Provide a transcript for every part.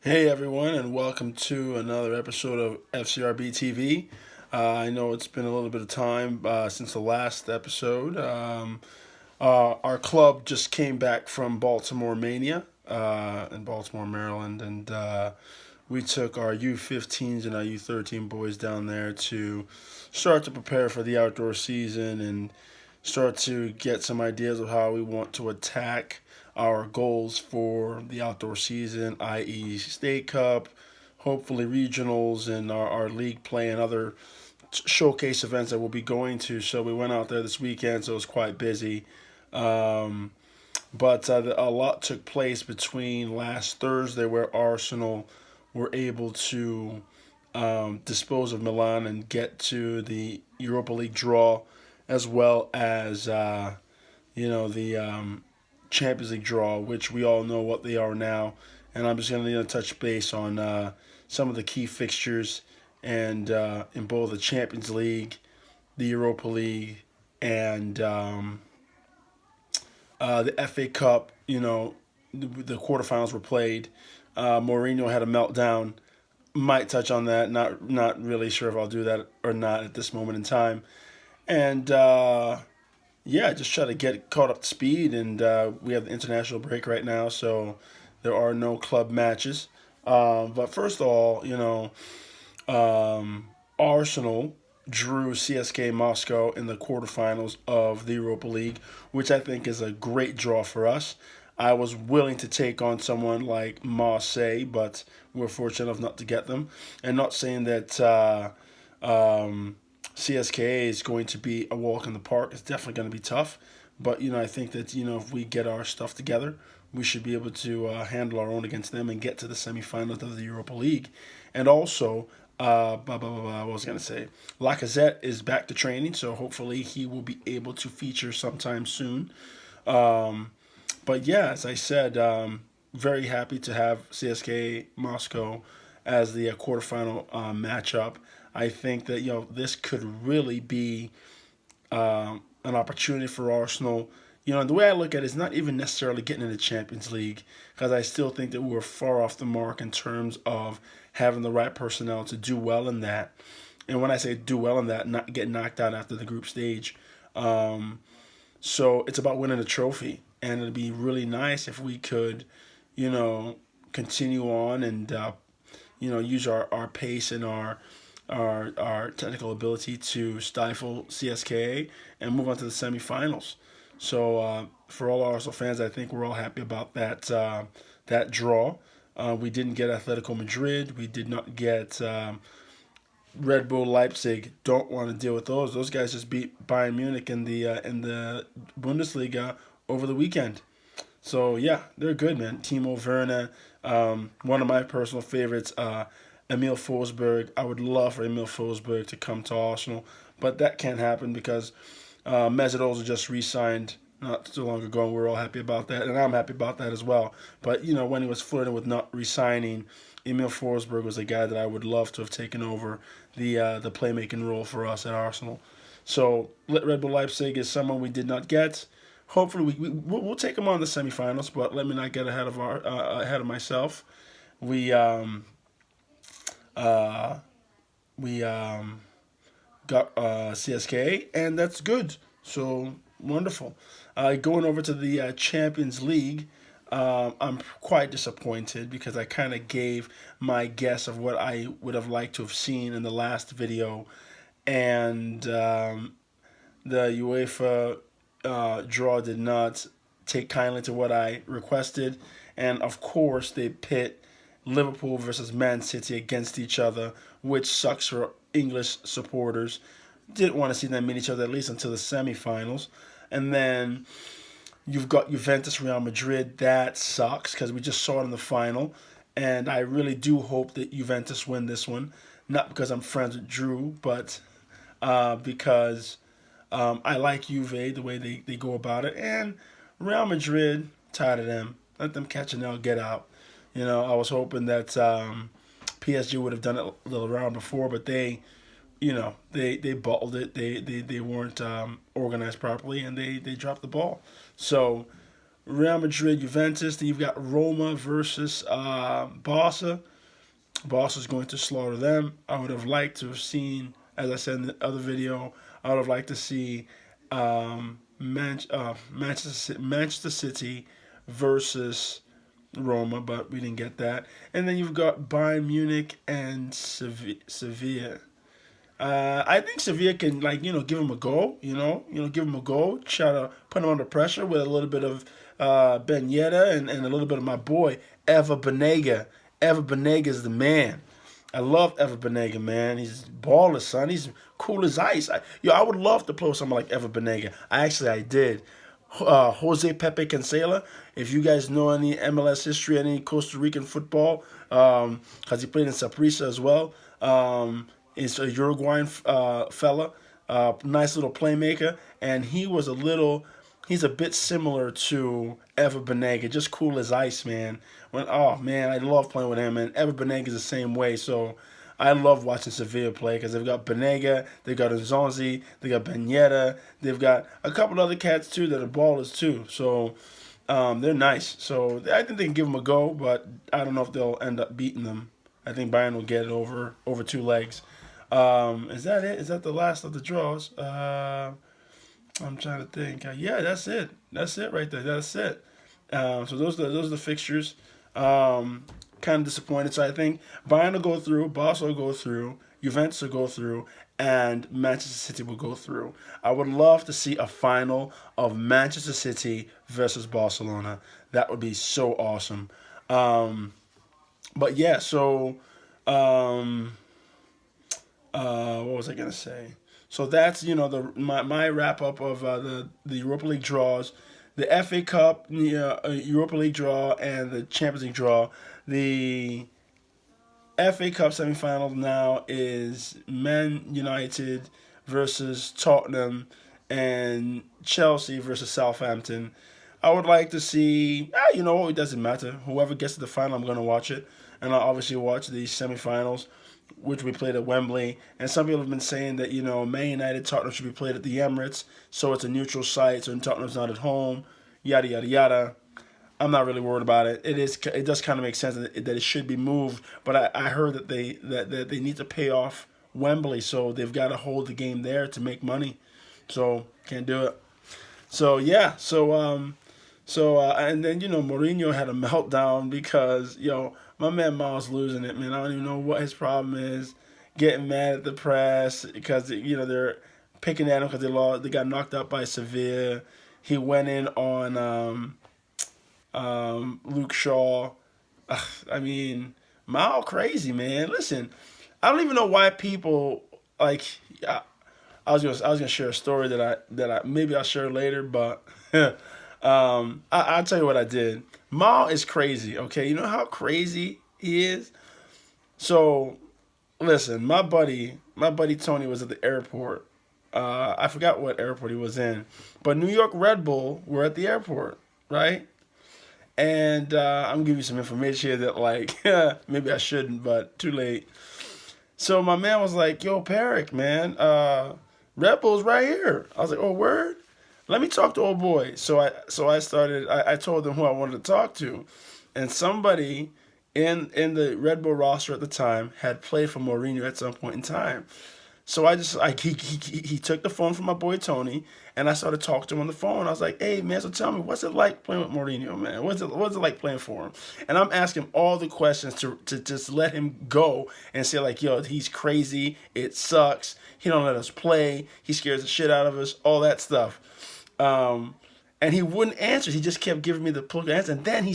Hey everyone, and welcome to another episode of FCRB TV. I know it's been a little bit of time since the last episode. Our club just came back from Baltimore Mania in Baltimore, Maryland, and we took our U15s and our U13 boys down there to start to prepare for the outdoor season and start to get some ideas of how we want to attack our goals for the outdoor season, i.e., State Cup, hopefully regionals, and our league play and other showcase events that we'll be going to. So we went out there this weekend, so it was quite busy. Um, but a lot took place between last Thursday, where Arsenal were able to dispose of Milan and get to the Europa League draw, as well as the Champions League draw, which we all know what they are now. And I'm just going to touch base on some of the key fixtures and in both the Champions League, the Europa League, and the FA Cup. The quarterfinals were played. Mourinho had a meltdown. Might touch on that. Not really sure if I'll do that or not at this moment in time. And yeah, just try to get caught up to speed. And we have the international break right now, so there are no club matches. But first of all, Arsenal drew CSK Moscow in the quarterfinals of the Europa League, which I think is a great draw for us. I was willing to take on someone like Marseille, but we're fortunate enough not to get them. And not saying that CSKA is going to be a walk in the park. It's definitely going to be tough. But, I think that, if we get our stuff together, we should be able to handle our own against them and get to the semifinals of the Europa League. And also, what was I going to say? Lacazette is back to training, so hopefully he will be able to feature sometime soon. Um, but yeah, as I said, very happy to have CSK Moscow as the quarterfinal matchup. I think that this could really be an opportunity for Arsenal. And the way I look at it is not even necessarily getting in the Champions League, because I still think that we're far off the mark in terms of having the right personnel to do well in that. And when I say do well in that, not get knocked out after the group stage. So it's about winning a trophy, and it'd be really nice if we could, you know, continue on and use our pace and our technical ability to stifle CSKA and move on to the semifinals. So for all Arsenal fans, I think we're all happy about that draw. We didn't get Atletico Madrid. We did not get Red Bull Leipzig. Don't want to deal with those. Those guys just beat Bayern Munich in the Bundesliga over the weekend. So yeah, they're good, man. Timo Werner, one of my personal favorites, Emil Forsberg. I would love for Emil Forsberg to come to Arsenal, but that can't happen because Mesut Ozil just re-signed not too long ago, and we're all happy about that, and I'm happy about that as well. But when he was flirting with not re-signing, Emil Forsberg was a guy that I would love to have taken over the playmaking role for us at Arsenal. So Red Bull Leipzig is someone we did not get. Hopefully we'll take them on the semifinals, but let me not get ahead of myself. We uh, we got CSK, and that's good. So wonderful. Going over to the Champions League, I'm quite disappointed because I kind of gave my guess of what I would have liked to have seen in the last video, and the UEFA draw did not take kindly to what I requested, and of course they pit Liverpool versus Man City against each other, which sucks for English supporters. Didn't want to see them meet each other at least until the semifinals, and then you've got Juventus Real Madrid. That sucks because we just saw it in the final, and I really do hope that Juventus win this one. Not because I'm friends with Drew, but because I like Juve, the way they go about it. And Real Madrid, tired of them. Let them catch an L, get out. I was hoping that PSG would have done it a little round before, but they bottled it. They weren't organized properly, and they dropped the ball. So Real Madrid, Juventus. Then you've got Roma versus Barca. Barca's going to slaughter them. I would have liked to have seen, as I said in the other video, I would have liked to see Manchester City versus Roma, but we didn't get that. And then you've got Bayern Munich and Sevilla. I think Sevilla can give him a go. Give him a go. Try to put him under pressure with a little bit of Ben Yedda and a little bit of my boy Ever Banega. Ever Banega is the man. I love Ever Banega, man. He's baller, son. He's cool as ice. I would love to play with someone like Ever Banega. I did. Jose Pepe Cancela. If you guys know any MLS history, any Costa Rican football, because he played in Saprissa as well. Is a Uruguayan fella, nice little playmaker, and he's a bit similar to Ever Banega, just cool as ice, man. Oh man, I love playing with him, and Ever Banega is the same way. So I love watching Sevilla play because they've got Banega, they've got Nzonzi, they got Ben Yedda, they've got a couple other cats too that are ballers too. So they're nice. So I think they can give them a go, but I don't know if they'll end up beating them. I think Bayern will get it over two legs. Is that it? Is that the last of the draws? I'm trying to think. Yeah, that's it. That's it right there. That's it. So those are the fixtures. Kind of disappointed. So I think Bayern will go through, Barca will go through, Juventus will go through, and Manchester City will go through. I would love to see a final of Manchester City versus Barcelona. That would be so awesome. But yeah, so what was I gonna say? So that's my wrap up of the Europa League draws, the FA Cup, Europa League draw, and the Champions League draw. The FA Cup semifinal now is Man United versus Tottenham and Chelsea versus Southampton. I would like to see, it doesn't matter. Whoever gets to the final, I'm going to watch it. And I'll obviously watch these semifinals, which we played at Wembley. And some people have been saying that, Man United, Tottenham should be played at the Emirates, so it's a neutral site, so Tottenham's not at home, yada, yada, yada. I'm not really worried about it. It does kind of make sense that it should be moved, but I heard that they need to pay off Wembley, so they've got to hold the game there to make money. So can't do it. So yeah, and then Mourinho had a meltdown because my man Miles losing it, man. I don't even know what his problem is. Getting mad at the press because they're picking at him because they lost. They got knocked out by Sevilla. He went in on Luke Shaw. I mean, Miles crazy, man. Listen, I don't even know why people like. I was gonna share a story that I maybe I'll share later, but I'll tell you what I did. Mao is crazy. Okay, you know how crazy he is. So listen, my buddy Tony was at the airport. I forgot what airport he was in, but New York Red Bull were at the airport, right? And I'm giving you some information here that maybe I shouldn't, but too late. So my man was like, "Yo, Peric, man, Red Bull's right here." I was like, "Oh, word? Let me talk to old boy." So I started. I told them who I wanted to talk to, and somebody in the Red Bull roster at the time had played for Mourinho at some point in time. So he took the phone from my boy Tony, and I started talking to him on the phone. I was like, "Hey man, so tell me, what's it like playing with Mourinho, man? What's it like playing for him?" And I'm asking him all the questions to just let him go and say like, "Yo, he's crazy. It sucks. He don't let us play. He scares the shit out of us. All that stuff." And he wouldn't answer. He just kept giving me the political answer. And then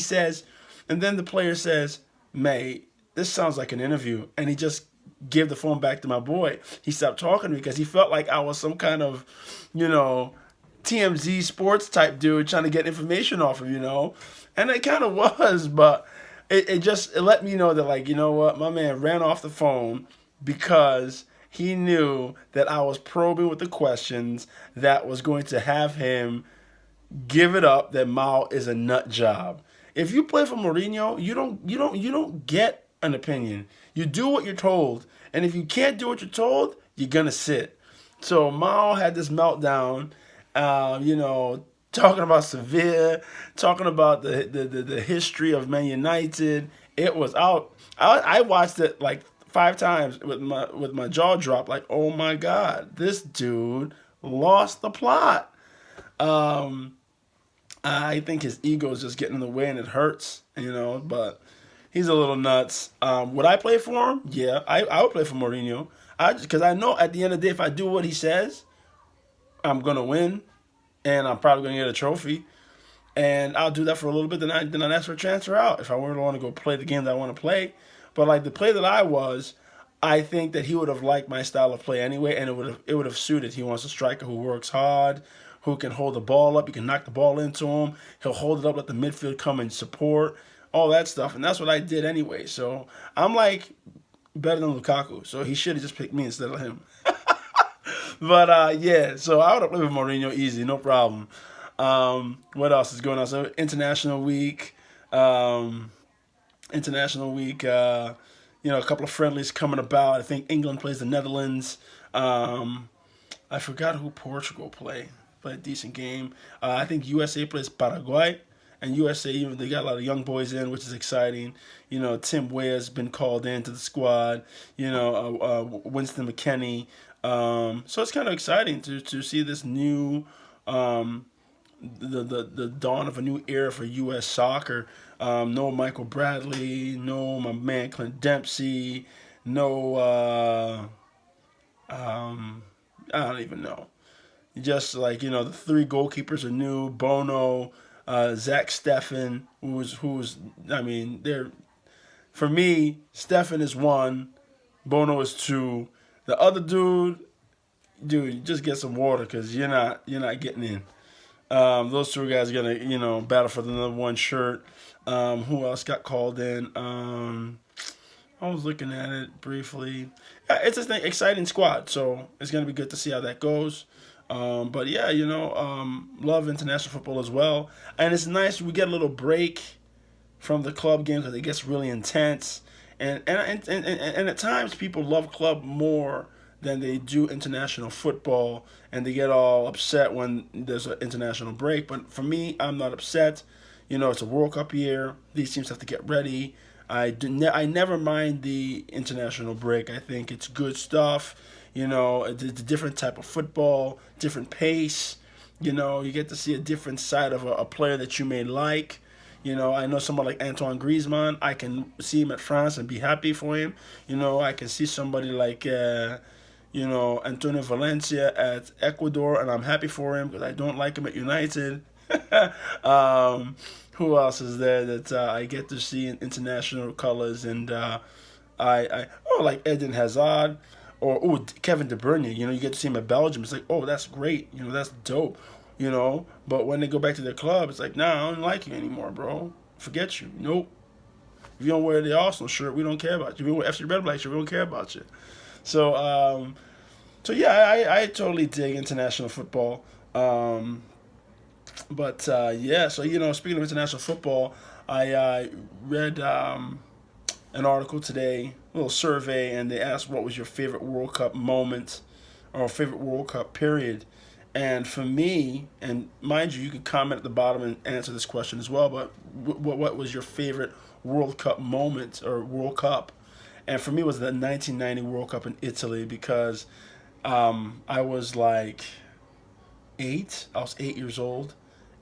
the player says, "Mate, this sounds like an interview." And he just gave the phone back to my boy. He stopped talking to me because he felt like I was some kind of, TMZ sports type dude trying to get information off of, And it kind of was, but it let me know that, like, you know what, my man ran off the phone because he knew that I was probing with the questions that was going to have him give it up that Mao is a nut job. If you play for Mourinho, you don't get an opinion. You do what you're told, and if you can't do what you're told, you're gonna sit. So Mao had this meltdown, talking about Sevilla, talking about the history of Man United. It was out. I watched it like 5 times with my jaw dropped. Like, oh my god, this dude lost the plot. Um, I think his ego is just getting in the way and it hurts, But he's a little nuts. Would I play for him? Yeah, I would play for Mourinho. Because I know at the end of the day, if I do what he says, I'm gonna win, and I'm probably gonna get a trophy. And I'll do that for a little bit. Then I'd ask for a transfer out if I were to want to go play the game that I want to play. But like the play that I was, I think that he would have liked my style of play anyway, and it would have suited. He wants a striker who works hard, who can hold the ball up. You can knock the ball into him. He'll hold it up, let the midfield come and support, all that stuff. And that's what I did anyway. So I'm like better than Lukaku. So he should have just picked me instead of him. But yeah, so I would have played with Mourinho easy, no problem. What else is going on? So international week, um, international week. A couple of friendlies coming about. I think England plays the Netherlands. Um, I forgot who Portugal play. Play a decent game. I think USA plays Paraguay. And USA, even they got a lot of young boys in, which is exciting. Tim Weah's been called into the squad. Winston McKennie. So it's kind of exciting to see this new, the dawn of a new era for U.S. soccer. No Michael Bradley, no my man Clint Dempsey, no I don't even know. Just like the 3 goalkeepers are new. Bono, Zach Steffen, who's I mean they're for me. Steffen is 1, Bono is 2. The other dude, just get some water because you're not getting in. Those 2 guys are gonna battle for the number 1 shirt. Who else got called in? I was looking at it briefly. It's just an exciting squad, so it's gonna be good to see how that goes. But yeah, love international football as well, and it's nice we get a little break from the club game because it gets really intense, and at times people love club more than they do international football, and they get all upset when there's an international break. But for me, I'm not upset. It's a World Cup year. These teams have to get ready. I never mind the international break. I think it's good stuff. It's a different type of football, different pace. You get to see a different side of a player that you may like. I know someone like Antoine Griezmann. I can see him at France and be happy for him. I can see somebody like, Antonio Valencia at Ecuador, and I'm happy for him because I don't like him at United. Who else is there that I get to see in international colors? And like Eden Hazard or Kevin De Bruyne. You get to see him at Belgium. It's like, oh, that's great. That's dope. But when they go back to their club, it's like, nah, I don't like you anymore, bro. Forget you. Nope. If you don't wear the Arsenal shirt, we don't care about you. If you don't wear FC Red Black shirt, we don't care about you. So yeah, I totally dig international football. But yeah, so speaking of international football, I read an article today, a little survey, and they asked what was your favorite World Cup moment or favorite World Cup period. And for me, and mind you can comment at the bottom and answer this question as well, but what was your favorite World Cup moment or World Cup? And for me, it was the 1990 World Cup in Italy because I was like 8. I was 8 years old,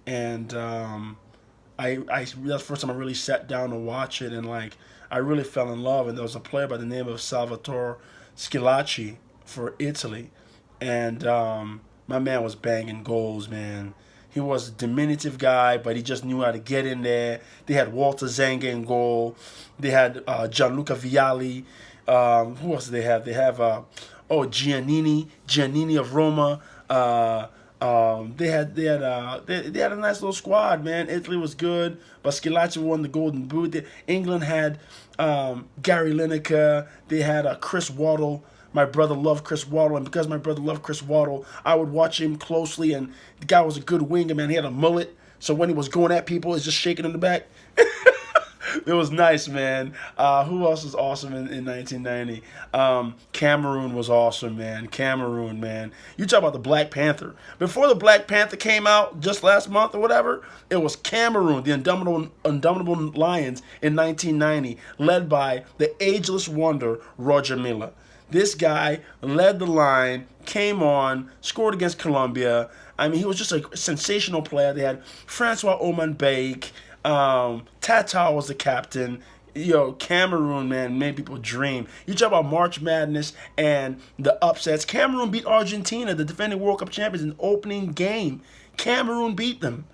and that's the first time I really sat down to watch it, and like I really fell in love. And there was a player by the name of Salvatore Schillaci for Italy, and my man was banging goals, man. He was a diminutive guy, but he just knew how to get in there. They had Walter Zenga in goal. They had Gianluca Vialli. Who else do they have? They have Giannini of Roma. They had a nice little squad, man. Italy was good, but Schillaci won the Golden Boot. England had Gary Lineker. They had Chris Waddle. My brother loved Chris Waddle, and because my brother loved Chris Waddle, I would watch him closely, and the guy was a good winger, man. He had a mullet, so when he was going at people, he's just shaking in the back. It was nice, man. Who else was awesome in 1990? Cameroon was awesome, man. Cameroon, man. You talk about the Black Panther. Before the Black Panther came out just last month or whatever, it was Cameroon, the Indomitable Lions in 1990, led by the ageless wonder Roger Milla. This guy led the line, came on, scored against Colombia. I mean, he was just a sensational player. They had Francois Oman Bake. Tata was the captain. Cameroon, man, made people dream. You talk about March Madness and the upsets. Cameroon beat Argentina, the defending World Cup champions, in the opening game. Cameroon beat them.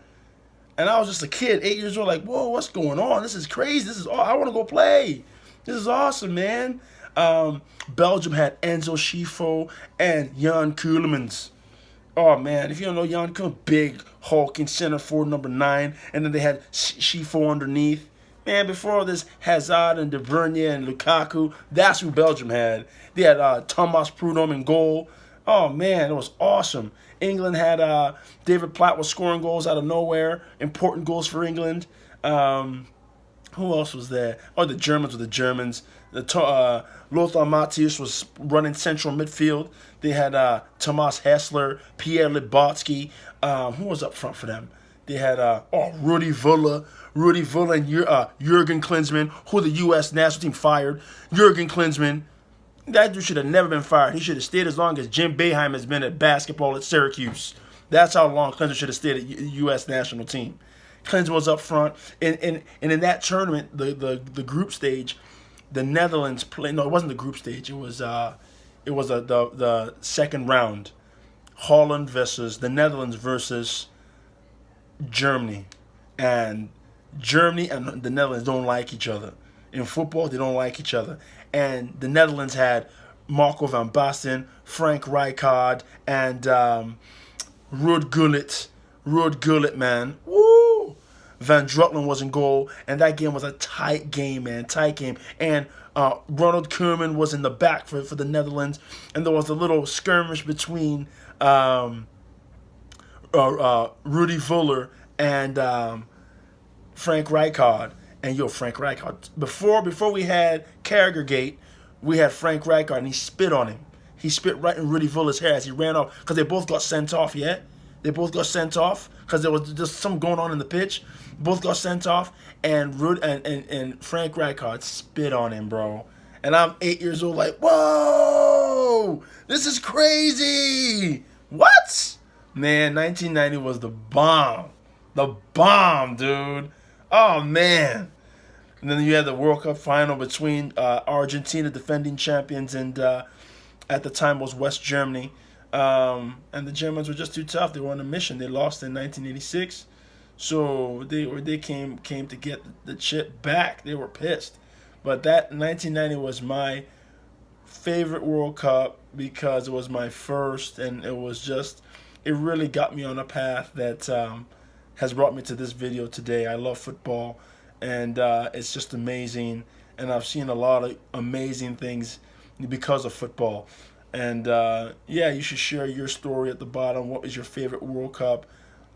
And I was just a kid, 8 years old, like, whoa, what's going on? This is crazy. I want to go play. This is awesome, man. Belgium had Enzo Schifo and Jan Keulemans. Oh, man, if you don't know Jan Keulemans, big, hulking center forward number 9. And then they had Schifo underneath. Man, before this, Hazard and De Bruyne and Lukaku, that's who Belgium had. They had Thomas Prudhomme in goal. Oh, man, it was awesome. England had David Platt was scoring goals out of nowhere, important goals for England. Who else was there? Oh, the Germans were the Germans. Lothar Matthäus was running central midfield. They had Thomas Hessler, Pierre Libotsky. Who was up front for them? They had Rudi Völler and Jurgen Klinsmann, who the U.S. national team fired. Jurgen Klinsmann, that dude should have never been fired. He should have stayed as long as Jim Boeheim has been at basketball at Syracuse. That's how long Klinsmann should have stayed at U.S. national team. Klinsmann was up front, and in that tournament, the group stage, the Netherlands played. No, it wasn't the group stage. It was the second round. Holland versus the Netherlands versus Germany, and Germany and the Netherlands don't like each other. In football, they don't like each other. And the Netherlands had Marco van Basten, Frank Rijkaard, and Ruud Gullit. Ruud Gullit, man. Woo! Van Drutlen was in goal, and that game was a tight game, man. Tight game. And Ronald Koeman was in the back for the Netherlands, and there was a little skirmish between Rudy Völler and Frank Rijkaard. And Frank Rijkaard. Before we had Carragher-gate, we had Frank Rijkaard, and he spit on him. He spit right in Rudy Völler's hair as he ran off, because they both got sent off, yeah? They both got sent off because there was just something going on in the pitch. Both got sent off, and Frank Rijkaard spit on him, bro. And I'm 8 years old, like, whoa, this is crazy. What? Man, 1990 was the bomb. The bomb, dude. Oh, man. And then you had the World Cup final between Argentina, defending champions, and at the time was West Germany. And the Germans were just too tough. They were on a mission. They lost in 1986. So they came to get the chip back. They were pissed. But that 1990 was my favorite World Cup because it was my first, and it really got me on a path that has brought me to this video today. I love football, and it's just amazing. And I've seen a lot of amazing things because of football. And you should share your story at the bottom. What is your favorite World Cup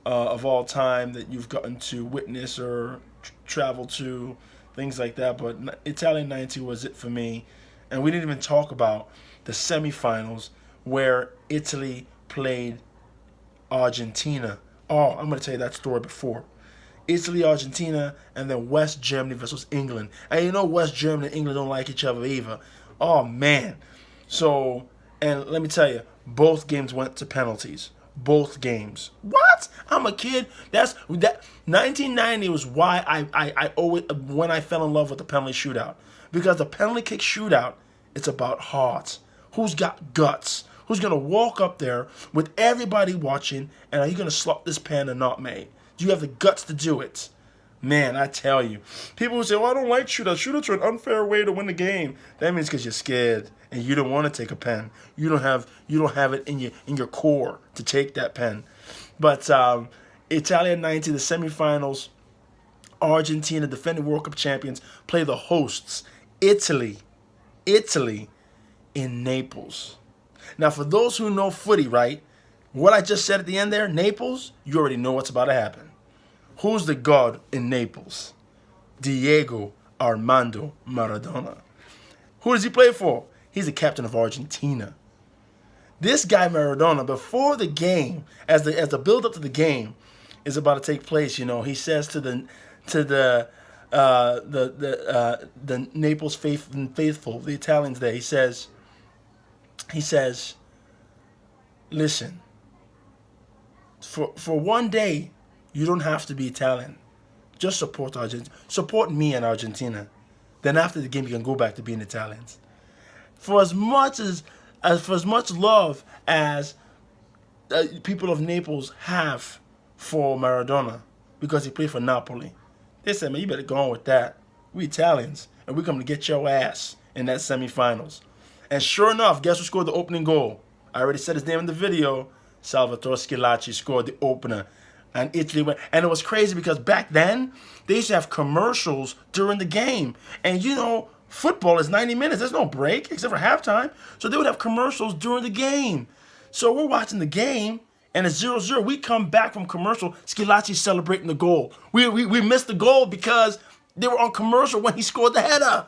of all time that you've gotten to witness or travel to, things like that. But Italian 90 was it for me. And we didn't even talk about the semifinals where Italy played Argentina. Oh, I'm going to tell you that story before. Italy, Argentina, and then West Germany versus England. And you know West Germany and England don't like each other either. Oh, man. So, and let me tell you, both games went to penalties. Both games. What? I'm a kid. That 1990 was why I always, when I fell in love with the penalty shootout. Because the penalty kick shootout, it's about heart. Who's got guts? Who's going to walk up there with everybody watching, and are you going to slot this pen or not, mate? Do you have the guts to do it? Man, I tell you. People who say, well, I don't like shootouts. Shootouts are an unfair way to win the game. That means because you're scared and you don't want to take a pen. You don't have it in your core to take that pen. But Italian 90, the semifinals, Argentina, defending World Cup champions, play the hosts, Italy in Naples. Now, for those who know footy, right, what I just said at the end there, Naples, you already know what's about to happen. Who's the god in Naples? Diego Armando Maradona. Who does he play for? He's the captain of Argentina. This guy Maradona, before the game, as the build up to the game is about to take place, he says to the Naples faithful, the Italians there, he says, listen, for one day, you don't have to be Italian. Just support Argentina. Support me and Argentina. Then after the game, you can go back to being Italians. For as much love as people of Naples have for Maradona, because he played for Napoli, they said, man, you better go on with that. We Italians, and we come to get your ass in that semifinals. And sure enough, guess who scored the opening goal? I already said his name in the video. Salvatore Schillaci scored the opener. And Italy went. And it was crazy because back then, they used to have commercials during the game. And football is 90 minutes. There's no break except for halftime. So they would have commercials during the game. So we're watching the game, and it's 0-0. We come back from commercial. Schillaci celebrating the goal. We missed the goal because they were on commercial when he scored the header.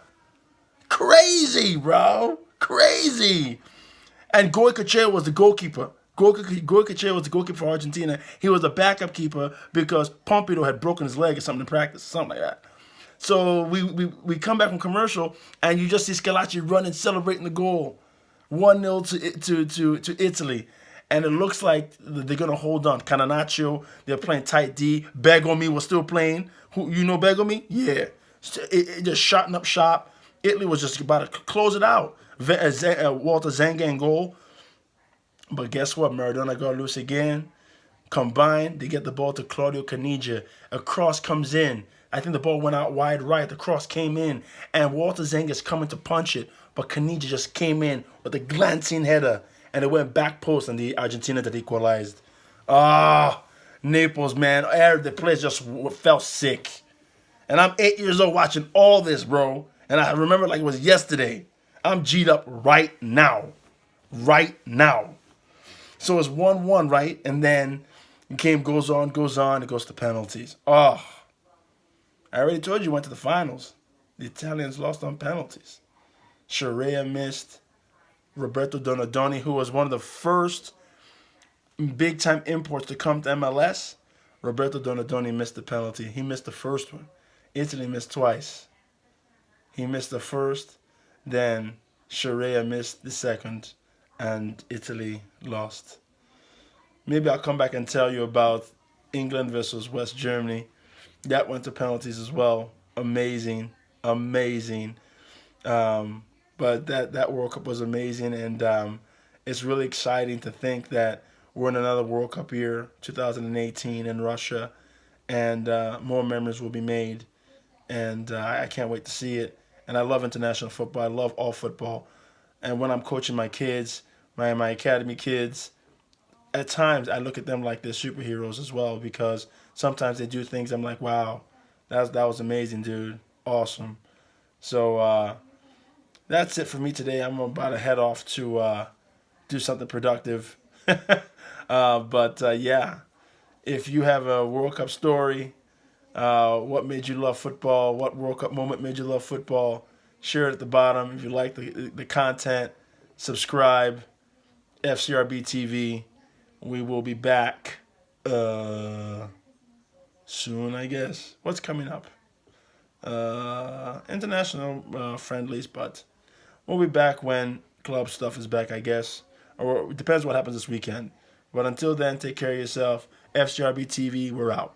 Crazy, bro. Crazy. And Goycochea was the goalkeeper. Goycochea was the goalkeeper for Argentina. He was a backup keeper because Pompidou had broken his leg or something in practice, something like that. So we come back from commercial, and you just see Schillaci running, celebrating the goal. 1-0 to Italy. And it looks like they're going to hold on. Catenaccio, they're playing tight D. Bergomi was still playing. You know Bergomi? Yeah. It just shotting up shop. Italy was just about to close it out. Walter Zenga in goal. But guess what? Maradona got loose again. Combined, they get the ball to Claudio Caniggia. A cross comes in. I think the ball went out wide right. The cross came in. And Walter Zenga's coming to punch it. But Caniggia just came in with a glancing header. And it went back post, and the Argentina that equalized. Naples, man. The players just felt sick. And I'm 8 years old watching all this, bro. And I remember like it was yesterday. I'm G'd up right now. Right now. So it's 1-1, right? And then the game goes on, it goes to penalties. I already told you went to the finals. The Italians lost on penalties. Scirea missed. Roberto Donadoni, who was one of the first big-time imports to come to MLS, Roberto Donadoni missed the penalty. He missed the first one. Italy missed twice. He missed the first, then Scirea missed the second, and Italy lost. Maybe I'll come back and tell you about England versus West Germany. That went to penalties as well. Amazing. But that World Cup was amazing, and it's really exciting to think that we're in another World Cup year, 2018 in Russia, and more memories will be made, and I can't wait to see it. And I love international football. I love all football. And when I'm coaching my kids, my academy kids, at times I look at them like they're superheroes as well, because sometimes they do things I'm like, wow, that was amazing, dude. Awesome. So that's it for me today. I'm about to head off to do something productive. Yeah, if you have a World Cup story, what made you love football, what World Cup moment made you love football, share it at the bottom. If you like the content, subscribe. FCRB TV. We will be back soon, I guess. What's coming up? International friendlies, but we'll be back when club stuff is back, I guess. Or it depends what happens this weekend. But until then, take care of yourself. FCRB TV, we're out.